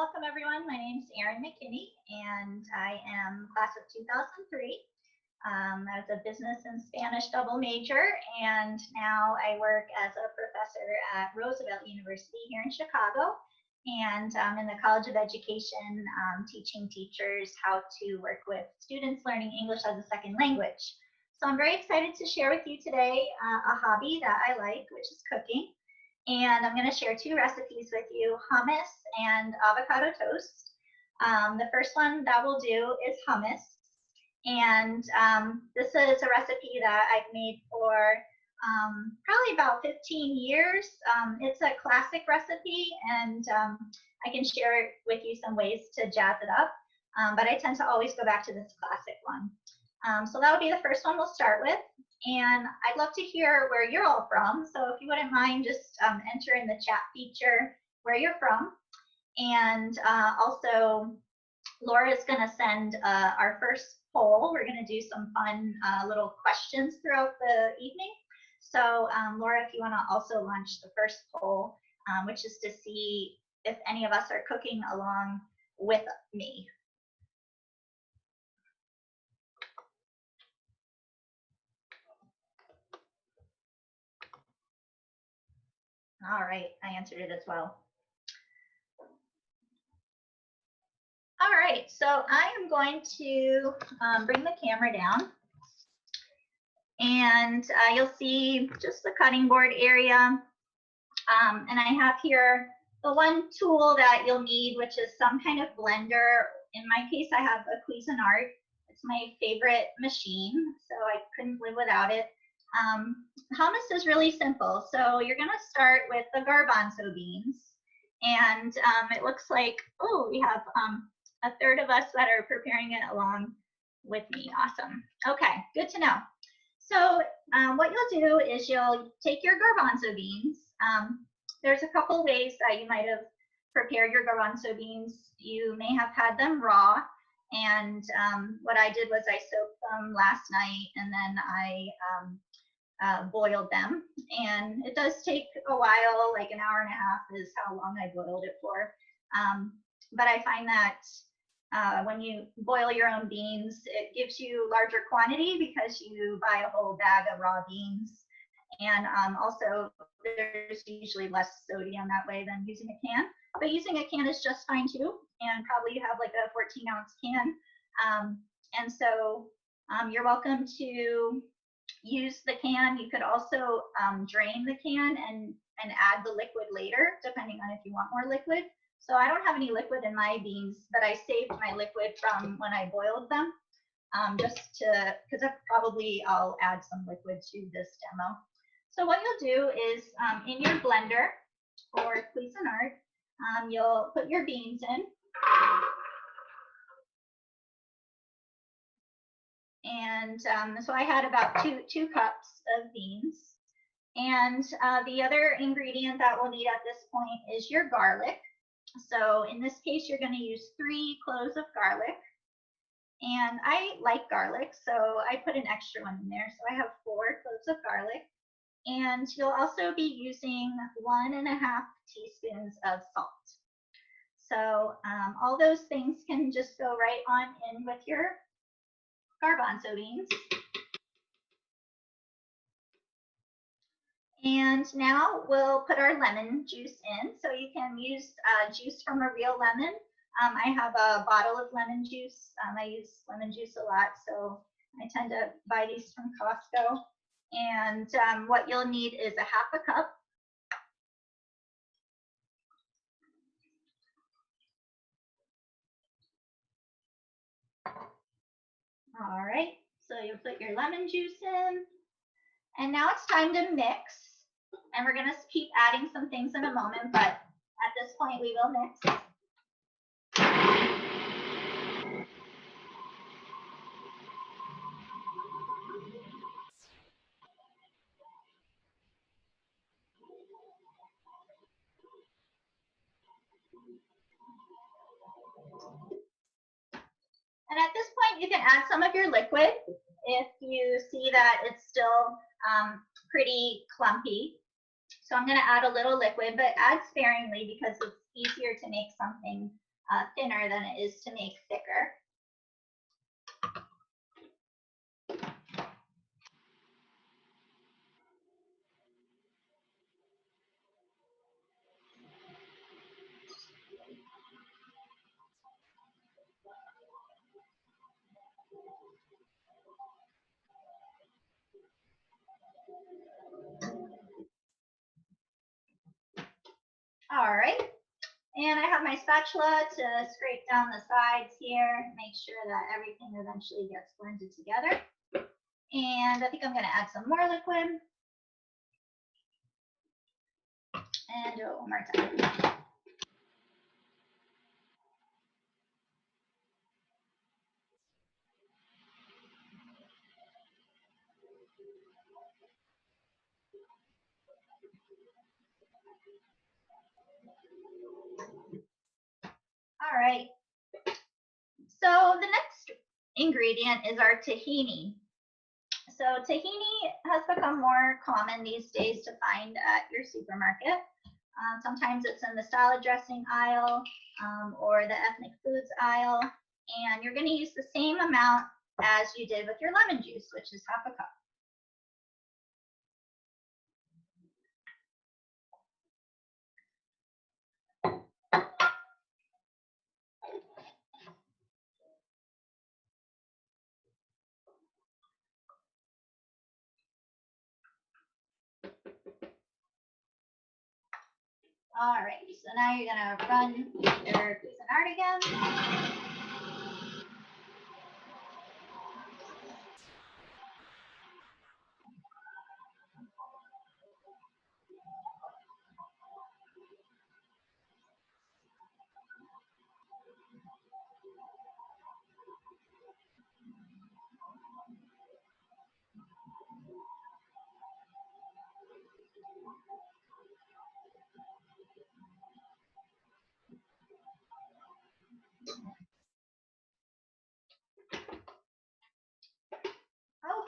Welcome everyone. My name is Erin Mackinney and I am class of 2003. I was a business and Spanish double major, and now I work as a professor at Roosevelt University here in Chicago, and in the College of Education, teaching teachers how to work with students learning English as a second language. So I'm very excited to share with you today a hobby that I like, which is cooking. And I'm going to share two recipes with you, hummus and avocado toast. The first one that we'll do is hummus. And this is a recipe that I've made for probably about 15 years. It's a classic recipe, and I can share with you some ways to jazz it up. But I tend to always go back to this classic one. So that'll be the first one we'll start with. And I'd love to hear where you're all from. So if you wouldn't mind, just enter in the chat feature where you're from. And also, Laura is going to send our first poll. We're going to do some fun little questions throughout the evening. So Laura, if you want to also launch the first poll, which is to see if any of us are cooking along with me. All right, I answered it as well. All right, so I am going to bring the camera down, and you'll see just the cutting board area. And I have here the one tool that you'll need, which is some kind of blender. In my case, I have a Cuisinart. It's my favorite machine, so I couldn't live without it. Hummus is really simple. So you're going to start with the garbanzo beans. And it looks like, oh, we have a third of us that are preparing it along with me. Awesome. Okay, good to know. So what you'll do is you'll take your garbanzo beans. There's a couple ways that you might have prepared your garbanzo beans. You may have had them raw. And what I did was I soaked them last night, and then I boiled them, and it does take a while, like an hour and a half is how long I boiled it for. But I find that when you boil your own beans, it gives you larger quantity because you buy a whole bag of raw beans, and also there's usually less sodium that way than using a can. But using a can is just fine too, and probably you have like a 14-ounce can, and so you're welcome to use the can. You could also drain the can and add the liquid later, depending on if you want more liquid. So I don't have any liquid in my beans, but I saved my liquid from when I boiled them, just to, because I'll add some liquid to this demo. So what you'll do is in your blender or Cuisinart, you'll put your beans in. And so I had about two cups of beans. And the other ingredient that we'll need at this point is your garlic. So in this case, you're going to use 3 cloves of garlic. And I like garlic, so I put an extra one in there. So I have 4 cloves of garlic. And you'll also be using 1.5 teaspoons of salt. So all those things can just go right on in with your garbanzo beans. And now we'll put our lemon juice in. So you can use juice from a real lemon. I have a bottle of lemon juice. I use lemon juice a lot, so I tend to buy these from Costco. And what you'll need is a 1/2 cup. All right, so you'll put your lemon juice in. And now it's time to mix. And we're going to keep adding some things in a moment, but at this point we will mix. And at this point, you can add some of your liquid if you see that it's still pretty clumpy. So I'm going to add a little liquid, but add sparingly because it's easier to make something thinner than it is to make thicker. All right, and I have my spatula to scrape down the sides here, make sure that everything eventually gets blended together. And I think I'm going to add some more liquid. And do it one more time. All right. So the next ingredient is our tahini. So tahini has become more common these days to find at your supermarket. Sometimes it's in the salad dressing aisle or the ethnic foods aisle. And you're going to use the same amount as you did with your lemon juice, which is half a cup. All right, so now you're going to run your Cuisinart again.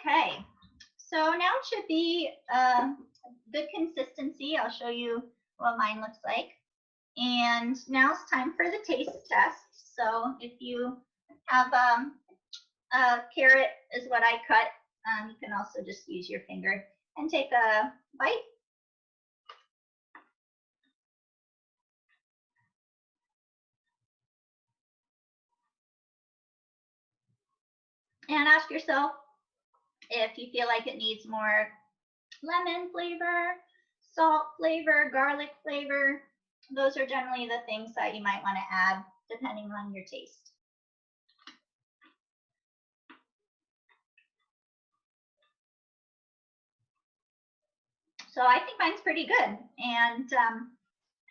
Okay, so now it should be good consistency. I'll show you what mine looks like. And now it's time for the taste test. So if you have a carrot is what I cut, you can also just use your finger and take a bite. And ask yourself if you feel like it needs more lemon flavor, salt flavor, garlic flavor. Those are generally the things that you might want to add depending on your taste. So I think mine's pretty good, and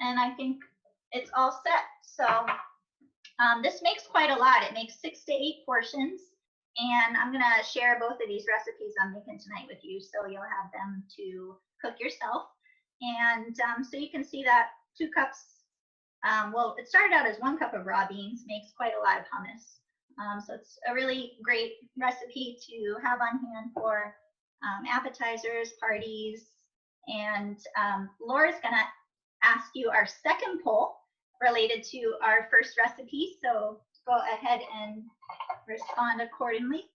I think it's all set. So this makes quite a lot. It makes 6 to 8 portions, and I'm gonna share both of these recipes I'm making tonight with you, so you'll have them to cook yourself. And so you can see that 2 cups. Well, it started out as 1 cup of raw beans, makes quite a lot of hummus. So it's a really great recipe to have on hand for appetizers, parties. And Laura's gonna ask you our second poll related to our first recipe. So go ahead and respond accordingly.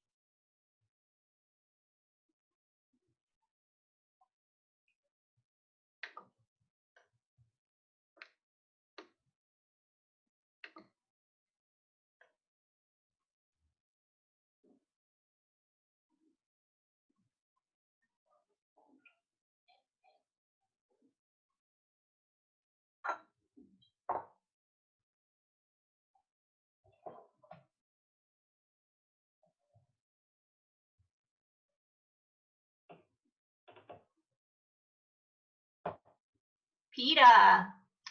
Pita.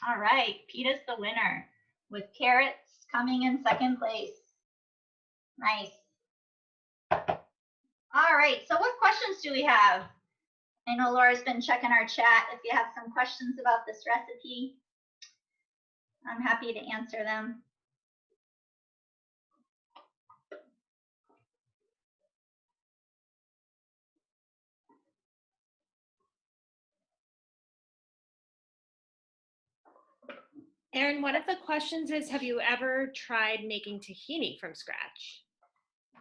All right, pita's the winner with carrots coming in second place. Nice. All right, so what questions do we have? I know Laura's been checking our chat. If you have some questions about this recipe, I'm happy to answer them. Erin, one of the questions is, have you ever tried making tahini from scratch?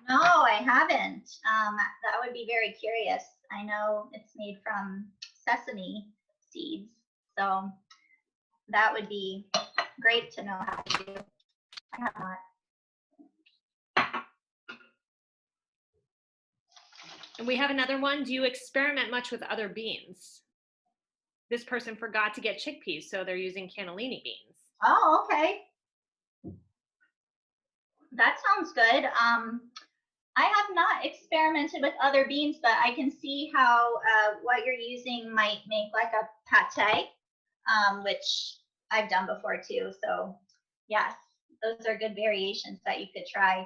No, I haven't. That would be very curious. I know it's made from sesame seeds, so that would be great to know how to do. I have not. And we have another one. Do you experiment much with other beans? This person forgot to get chickpeas, so they're using cannellini beans. Oh, okay. That sounds good. I have not experimented with other beans, but I can see how what you're using might make like a pate, which I've done before too. So yes, those are good variations that you could try.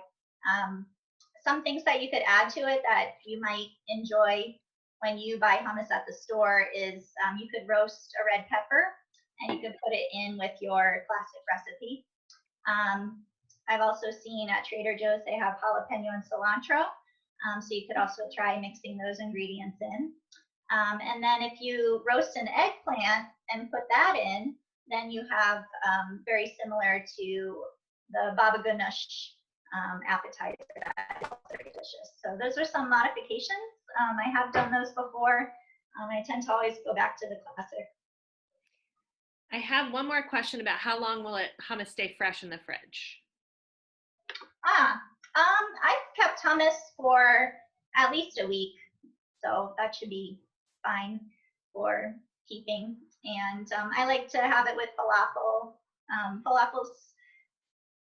Some things that you could add to it that you might enjoy when you buy hummus at the store is you could roast a red pepper and you could put it in with your classic recipe. I've also seen at Trader Joe's they have jalapeno and cilantro, so you could also try mixing those ingredients in. And then if you roast an eggplant and put that in, then you have very similar to the baba ganoush appetizer that is very delicious. So those are some modifications. I have done those before. I tend to always go back to the classic. I have one more question about how long will hummus stay fresh in the fridge? I've kept hummus for at least a week, so that should be fine for keeping. And I like to have it with falafel. Falafel's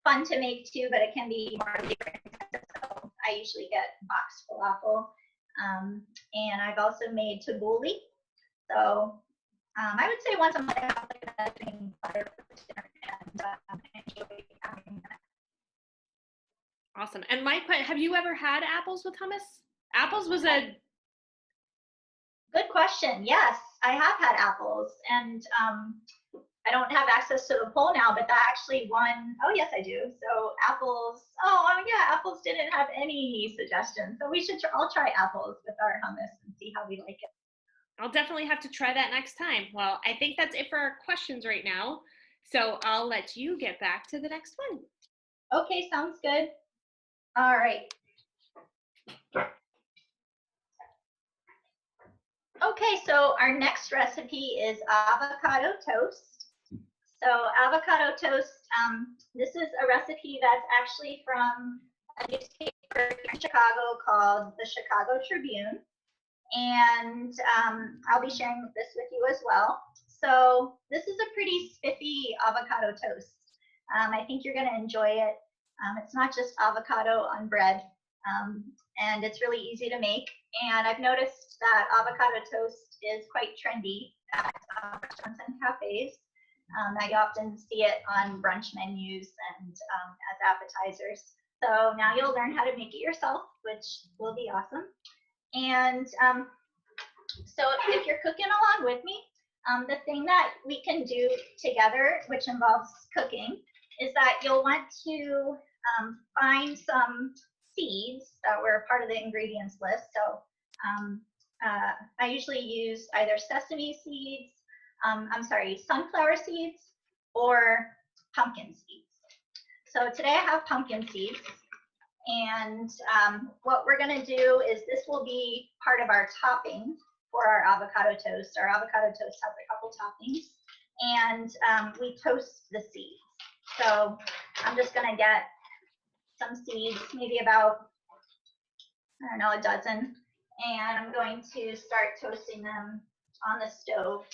fun to make too, but it can be more labor intensive. So I usually get boxed falafel. And I've also made tabbouleh. So I would say once a month I have like a thing butter for dinner, and I enjoy having that. Awesome. And Mike, have you ever had apples with hummus? Apples was a good question. Yes, I have had apples, and I don't have access to the poll now, but that actually won. Oh yes, I do. So apples. Oh yeah, apples didn't have any suggestions. So we should. I'll try apples with our hummus and see how we like it. I'll definitely have to try that next time. Well, I think that's it for our questions right now. So I'll let you get back to the next one. Okay, sounds good. All right. Okay, so our next recipe is avocado toast. So avocado toast, this is a recipe that's actually from a newspaper in Chicago called the Chicago Tribune. And I'll be sharing this with you as well. So this is a pretty spiffy avocado toast. I think you're going to enjoy it. It's not just avocado on bread, and it's really easy to make. And I've noticed that avocado toast is quite trendy at restaurants and cafes. I often see it on brunch menus and as appetizers. So now you'll learn how to make it yourself, which will be awesome. And so if you're cooking along with me, the thing that we can do together, which involves cooking, is that you'll want to find some seeds that were part of the ingredients list. So I usually use either sesame seeds, sunflower seeds, or pumpkin seeds. So today I have pumpkin seeds. And what we're going to do is this will be part of our topping for our avocado toast. Our avocado toast has a couple toppings, and we toast the seeds. So I'm just going to get some seeds, maybe about, I don't know, a dozen, and I'm going to start toasting them on the stove.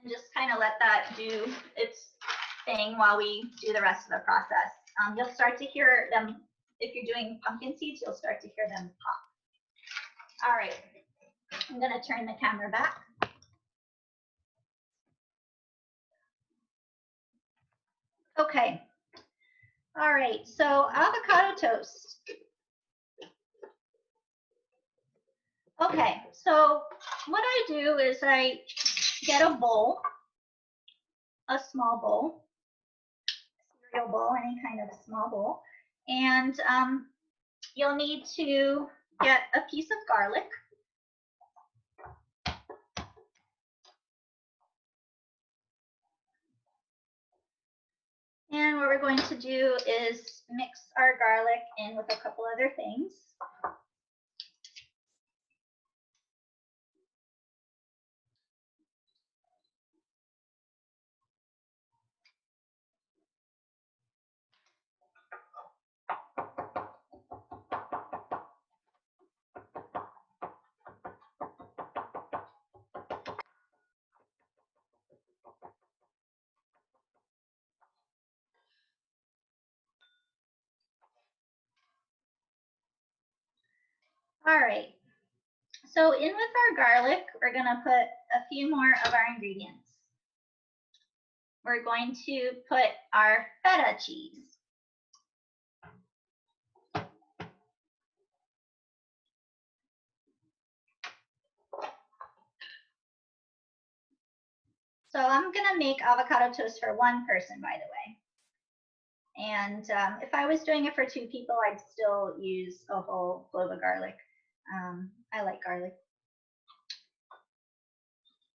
And just kind of let that do its thing while we do the rest of the process. You'll start to hear them, if you're doing pumpkin seeds, you'll start to hear them pop. All right, I'm gonna turn the camera back. Okay, all right, so avocado toast. Okay, so what I do is I get a bowl, a small bowl, cereal bowl, any kind of small bowl, and you'll need to get a piece of garlic. we're going to do is mix our garlic in with a couple other things. All right, so in with our garlic, we're going to put a few more of our ingredients. We're going to put our feta cheese. So I'm going to make avocado toast for one person, by the way. And if I was doing it for two people, I'd still use a whole clove of garlic. I like garlic.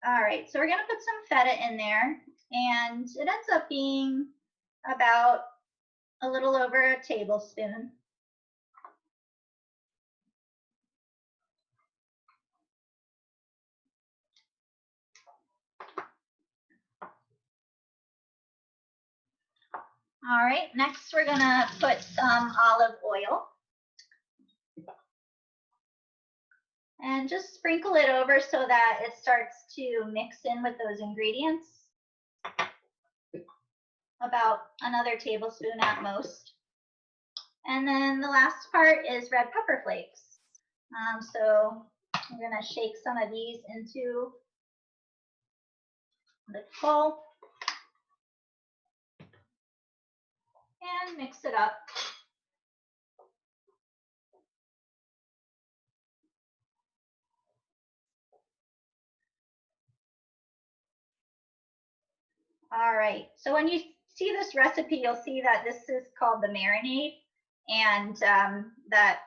All right, so we're going to put some feta in there, and it ends up being about a little over a tablespoon. All right, next we're going to put some olive oil. And just sprinkle it over so that it starts to mix in with those ingredients. About another tablespoon at most. And then the last part is red pepper flakes. So I'm going to shake some of these into the bowl and mix it up. All right, so when you see this recipe, you'll see that this is called the marinade, and that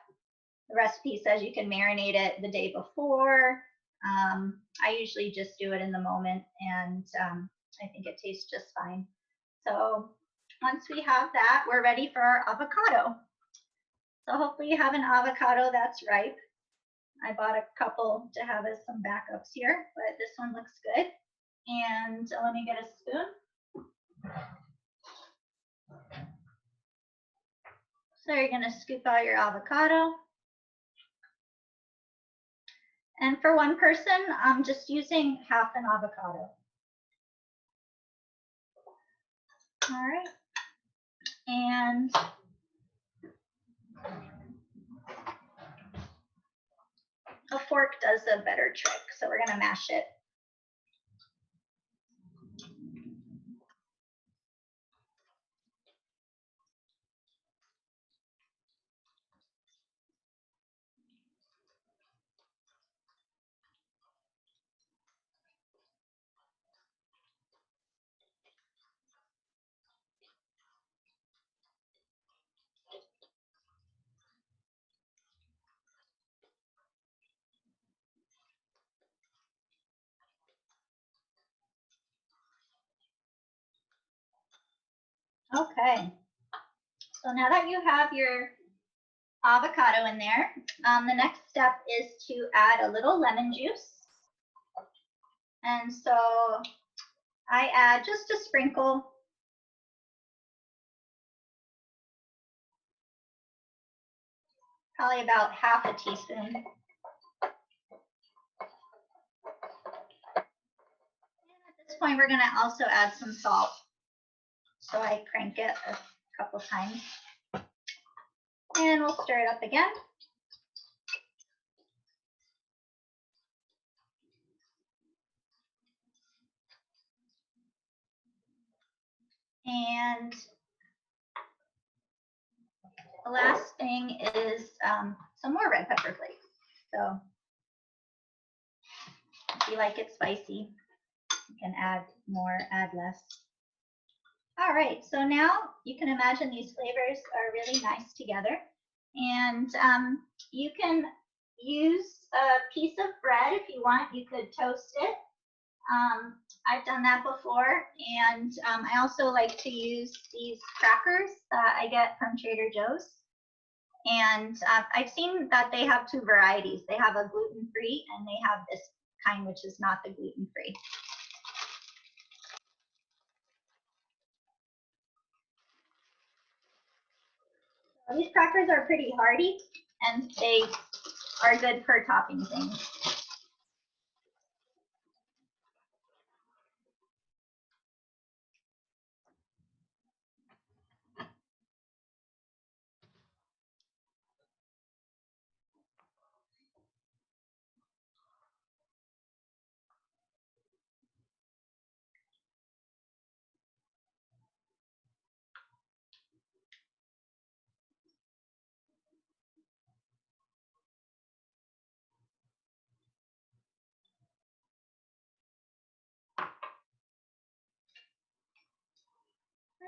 the recipe says you can marinate it the day before. I usually just do it in the moment, and I think it tastes just fine. So once we have that, we're ready for our avocado. So hopefully you have an avocado that's ripe. I bought a couple to have as some backups here, but this one looks good. And let me get a spoon. So you're going to scoop out your avocado. And for one person, I'm just using half an avocado. All right. And a fork does a better trick, so we're going to mash it. Okay, so now that you have your avocado in there, the next step is to add a little lemon juice. And so I add just a sprinkle. Probably about half a teaspoon. And at this point, we're going to also add some salt. So I crank it a couple times. And we'll stir it up again. And the last thing is some more red pepper flakes. So if you like it spicy, you can add more, add less. All right, so now you can imagine these flavors are really nice together. And you can use a piece of bread if you want. You could toast it. I've done that before, and I also like to use these crackers that I get from Trader Joe's. And I've seen that they have two varieties. They have a gluten-free, and they have this kind which is not the gluten-free. So these crackers are pretty hearty, and they are good for topping things.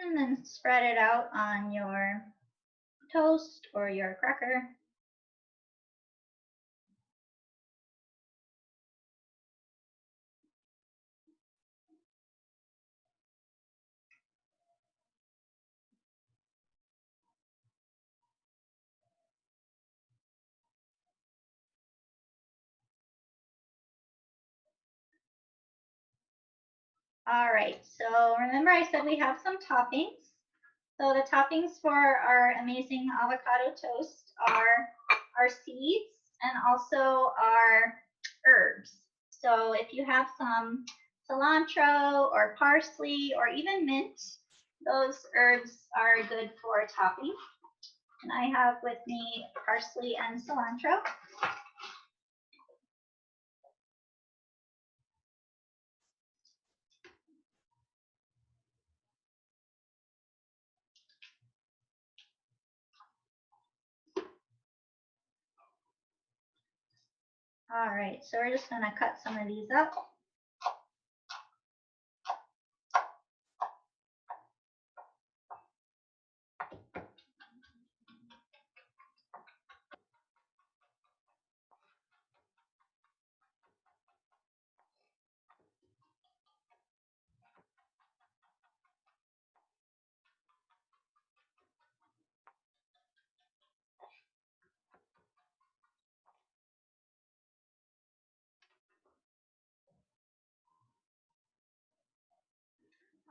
And then spread it out on your toast or your cracker. All right, so remember I said we have some toppings. So the toppings for our amazing avocado toast are our seeds and also our herbs. So if you have some cilantro or parsley or even mint, those herbs are good for topping. And I have with me parsley and cilantro. All right, so we're just gonna cut some of these up.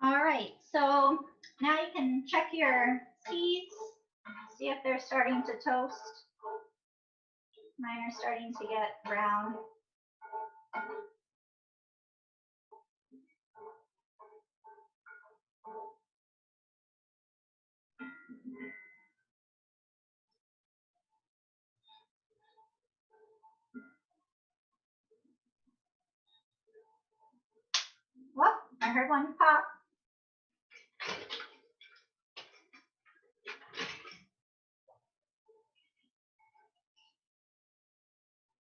All right, so now you can check your seeds, see if they're starting to toast. Mine are starting to get brown. Whoop, I heard one pop.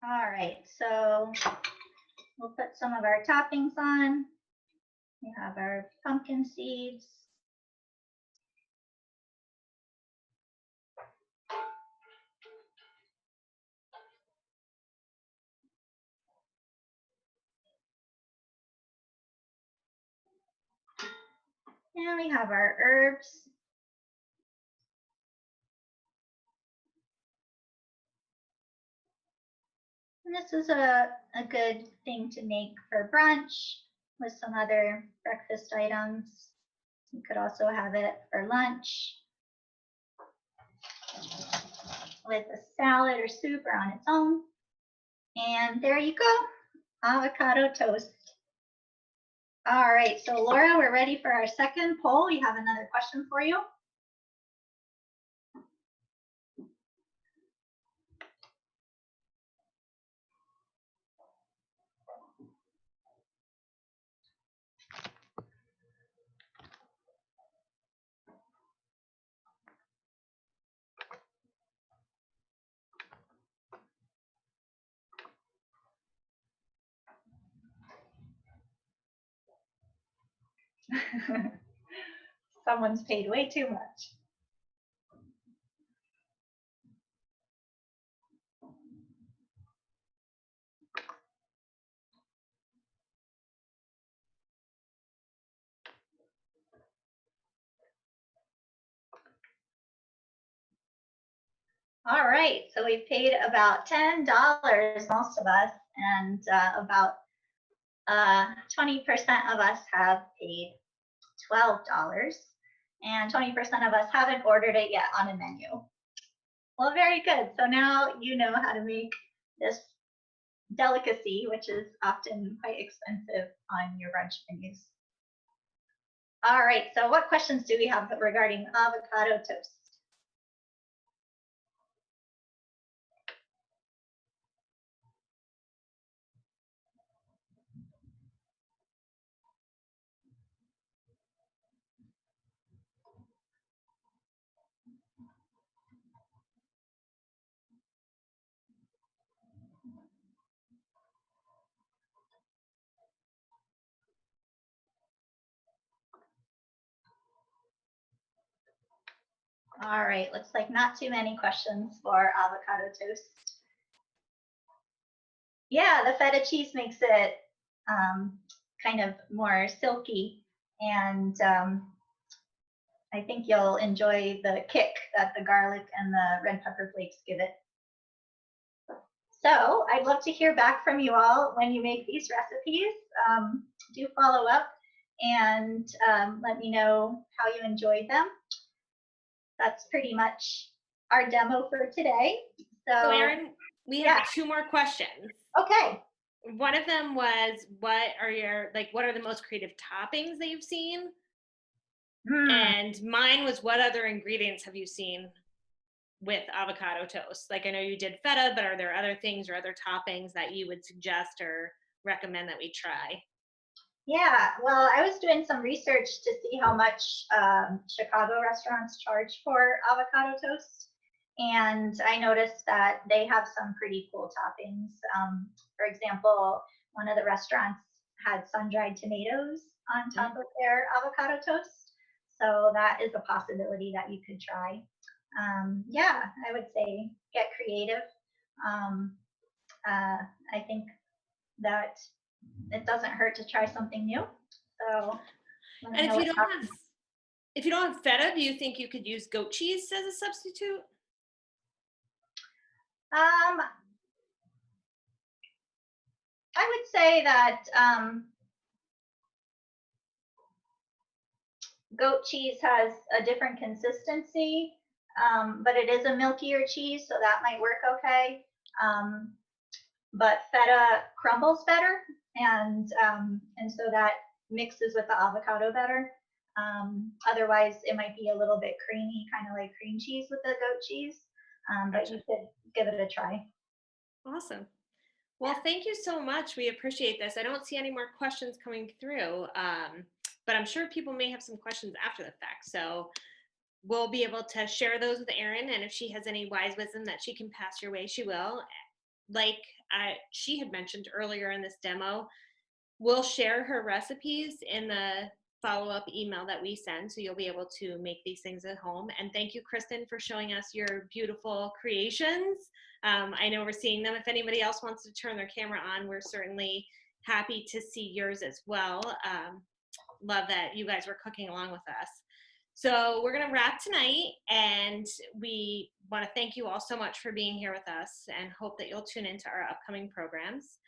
All right, so we'll put some of our toppings on. We have our pumpkin seeds. And we have our herbs. And this is a good thing to make for brunch with some other breakfast items. You could also have it for lunch with a salad or soup or on its own. And there you go, avocado toast. All right, so Laura, we're ready for our second poll. We have another question for you. Someone's paid way too much. All right, so we paid about $10, most of us, and about 20% of us have paid $12, and 20% of us haven't ordered it yet on a menu. Well, very good. So now you know how to make this delicacy, which is often quite expensive on your brunch menus. All right, so what questions do we have regarding avocado toast? All right, looks like not too many questions for avocado toast. Yeah, the feta cheese makes it kind of more silky, and I think you'll enjoy the kick that the garlic and the red pepper flakes give it. So I'd love to hear back from you all when you make these recipes. Do follow up and let me know how you enjoyed them. That's pretty much our demo for today. So Erin, we have 2 more questions. Okay. One of them was, what are the most creative toppings that you've seen? And mine was, what other ingredients have you seen with avocado toast? Like, I know you did feta, but are there other things or other toppings that you would suggest or recommend that we try? Yeah, well, I was doing some research to see how much Chicago restaurants charge for avocado toast. And I noticed that they have some pretty cool toppings. For example, one of the restaurants had sun-dried tomatoes on top of their avocado toast. So that is a possibility that you could try. Yeah, I would say get creative. I think that it doesn't hurt to try something new. So And if you don't have feta, do you think you could use goat cheese as a substitute? I would say that goat cheese has a different consistency, but it is a milkier cheese, so that might work okay. But feta crumbles better, and so that mixes with the avocado better. Otherwise, it might be a little bit creamy, kind of like cream cheese with the goat cheese. But you could give it a try. Awesome. Well, thank you so much. We appreciate this. I don't see any more questions coming through, but I'm sure people may have some questions after the fact. So we'll be able to share those with Erin, and if she has any wise wisdom that she can pass your way, she will. Like she had mentioned earlier in this demo, we'll share her recipes in the follow-up email that we send, so you'll be able to make these things at home. And thank you, Kristen, for showing us your beautiful creations. I know we're seeing them. If anybody else wants to turn their camera on, we're certainly happy to see yours as well. Love that you guys were cooking along with us. So we're going to wrap tonight, and we want to thank you all so much for being here with us, and hope that you'll tune into our upcoming programs.